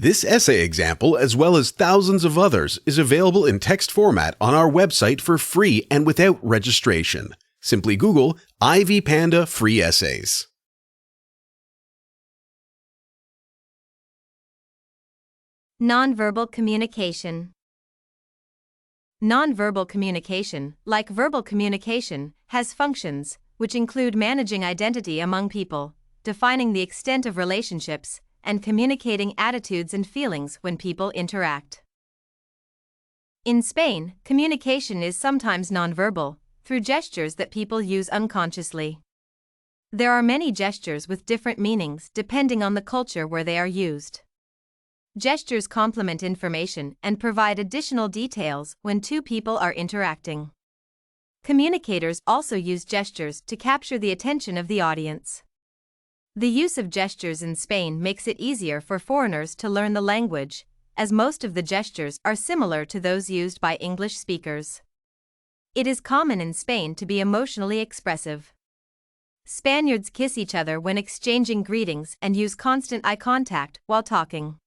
This essay example, as well as thousands of others, is available in text format on our website for free and without registration. Simply Google Ivy Panda Free Essays. Nonverbal communication. Nonverbal communication, like verbal communication, has functions, which include managing identity among people, defining the extent of relationships, and communicating attitudes and feelings when people interact. In Spain, communication is sometimes nonverbal, through gestures that people use unconsciously. There are many gestures with different meanings depending on the culture where they are used. Gestures complement information and provide additional details when two people are interacting. Communicators also use gestures to capture the attention of the audience. The use of gestures in Spain makes it easier for foreigners to learn the language, as most of the gestures are similar to those used by English speakers. It is common in Spain to be emotionally expressive. Spaniards kiss each other when exchanging greetings and use constant eye contact while talking.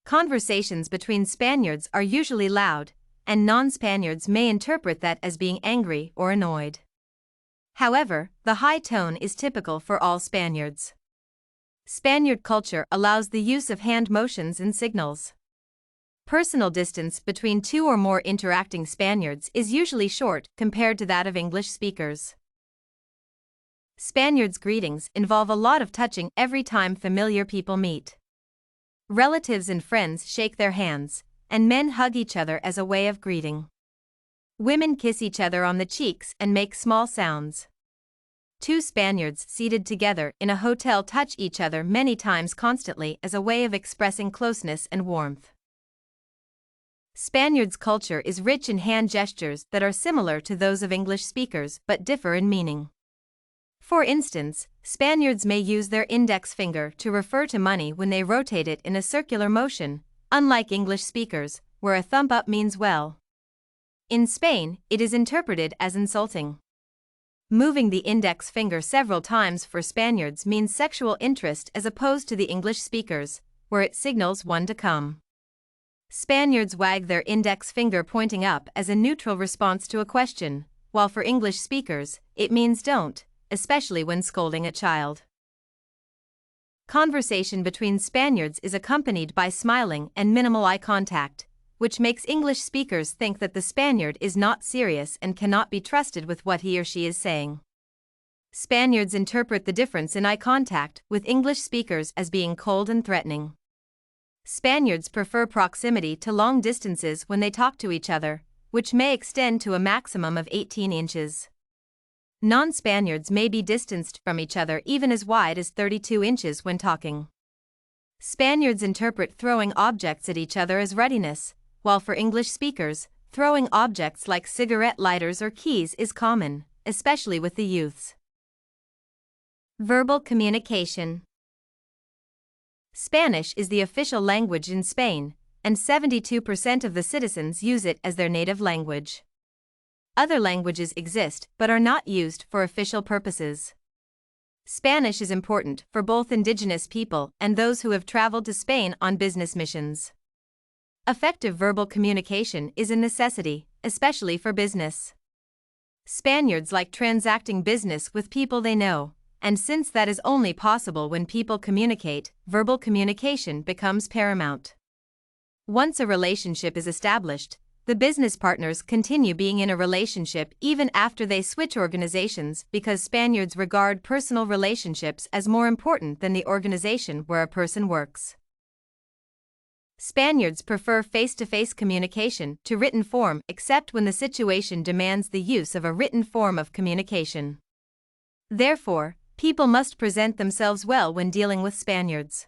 Conversations between Spaniards are usually loud, and non-Spaniards may interpret that as being angry or annoyed. However, the high tone is typical for all Spaniards. Spaniard culture allows the use of hand motions and signals. Personal distance between two or more interacting Spaniards is usually short compared to that of English speakers. Spaniards' greetings involve a lot of touching every time familiar people meet. Relatives and friends shake their hands, and men hug each other as a way of greeting. Women kiss each other on the cheeks and make small sounds. Two Spaniards seated together in a hotel touch each other many times constantly as a way of expressing closeness and warmth. Spaniards' culture is rich in hand gestures that are similar to those of English speakers but differ in meaning. For instance, Spaniards may use their index finger to refer to money when they rotate it in a circular motion, unlike English speakers, where a thumb up means well. In Spain, it is interpreted as insulting. Moving the index finger several times for Spaniards means sexual interest as opposed to the English speakers, where it signals one to come. Spaniards wag their index finger pointing up as a neutral response to a question, while for English speakers, it means don't, especially when scolding a child. Conversation between Spaniards is accompanied by smiling and minimal eye contact, which makes English speakers think that the Spaniard is not serious and cannot be trusted with what he or she is saying. Spaniards interpret the difference in eye contact with English speakers as being cold and threatening. Spaniards prefer proximity to long distances when they talk to each other, which may extend to a maximum of 18 inches. Non-Spaniards may be distanced from each other even as wide as 32 inches when talking. Spaniards interpret throwing objects at each other as ruddiness, while for English speakers, throwing objects like cigarette lighters or keys is common, especially with the youths. Verbal communication. Spanish is the official language in Spain, and 72% of the citizens use it as their native language. Other languages exist but are not used for official purposes. Spanish is important for both indigenous people and those who have traveled to Spain on business missions. Effective verbal communication is a necessity, especially for business. Spaniards like transacting business with people they know, and since that is only possible when people communicate, verbal communication becomes paramount. Once a relationship is established, the business partners continue being in a relationship even after they switch organizations because Spaniards regard personal relationships as more important than the organization where a person works. Spaniards prefer face-to-face communication to written form except when the situation demands the use of a written form of communication. Therefore, people must present themselves well when dealing with Spaniards.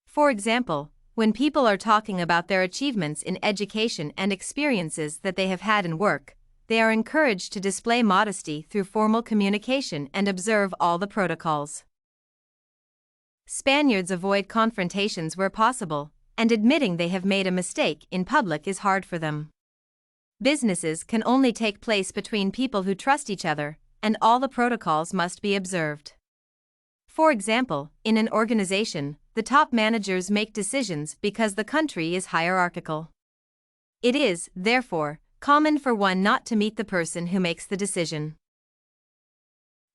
For example, when people are talking about their achievements in education and experiences that they have had in work, they are encouraged to display modesty through formal communication and observe all the protocols. Spaniards avoid confrontations where possible, and admitting they have made a mistake in public is hard for them. Businesses can only take place between people who trust each other, and all the protocols must be observed. For example, in an organization, the top managers make decisions because the country is hierarchical. It is, therefore, common for one not to meet the person who makes the decision.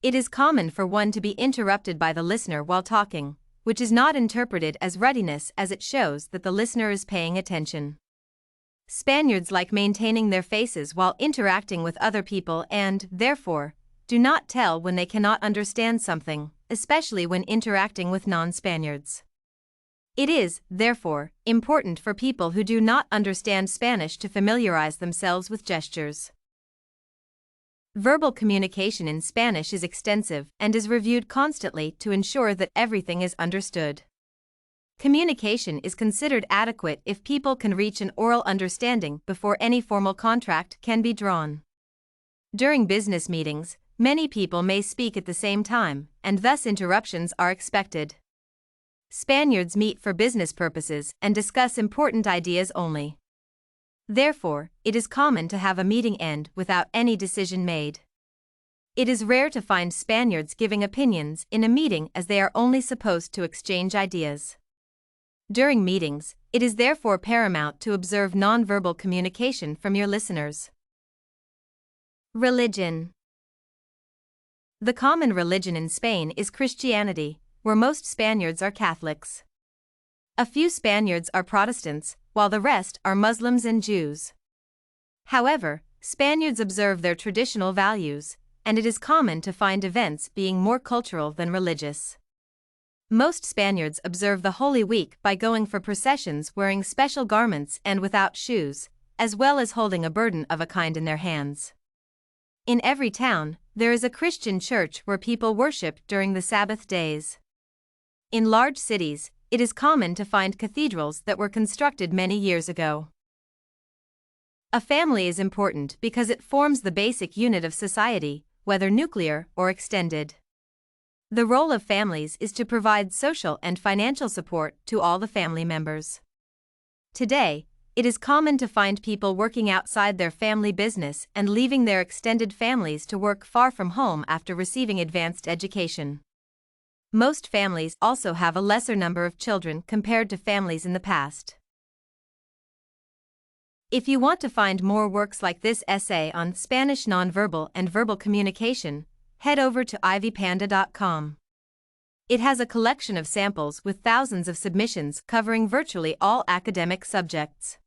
It is common for one to be interrupted by the listener while talking, which is not interpreted as ruddiness as it shows that the listener is paying attention. Spaniards like maintaining their faces while interacting with other people and, therefore, do not tell when they cannot understand something, especially when interacting with non-Spaniards. It is, therefore, important for people who do not understand Spanish to familiarize themselves with gestures. Verbal communication in Spanish is extensive and is reviewed constantly to ensure that everything is understood. Communication is considered adequate if people can reach an oral understanding before any formal contract can be drawn. During business meetings, many people may speak at the same time, and thus interruptions are expected. Spaniards meet for business purposes and discuss important ideas only. Therefore, it is common to have a meeting end without any decision made. It is rare to find Spaniards giving opinions in a meeting as they are only supposed to exchange ideas. During meetings, it is therefore paramount to observe nonverbal communication from your listeners. Religion. The common religion in Spain is Christianity, where most Spaniards are Catholics. A few Spaniards are Protestants, while the rest are Muslims and Jews. However, Spaniards observe their traditional values, and it is common to find events being more cultural than religious. Most Spaniards observe the Holy Week by going for processions wearing special garments and without shoes, as well as holding a burden of a kind in their hands. In every town, there is a Christian church where people worship during the Sabbath days. In large cities, it is common to find cathedrals that were constructed many years ago. A family is important because it forms the basic unit of society, whether nuclear or extended. The role of families is to provide social and financial support to all the family members. Today, it is common to find people working outside their family business and leaving their extended families to work far from home after receiving advanced education. Most families also have a lesser number of children compared to families in the past. If you want to find more works like this essay on Spanish nonverbal and verbal communication, head over to ivypanda.com. It has a collection of samples with thousands of submissions covering virtually all academic subjects.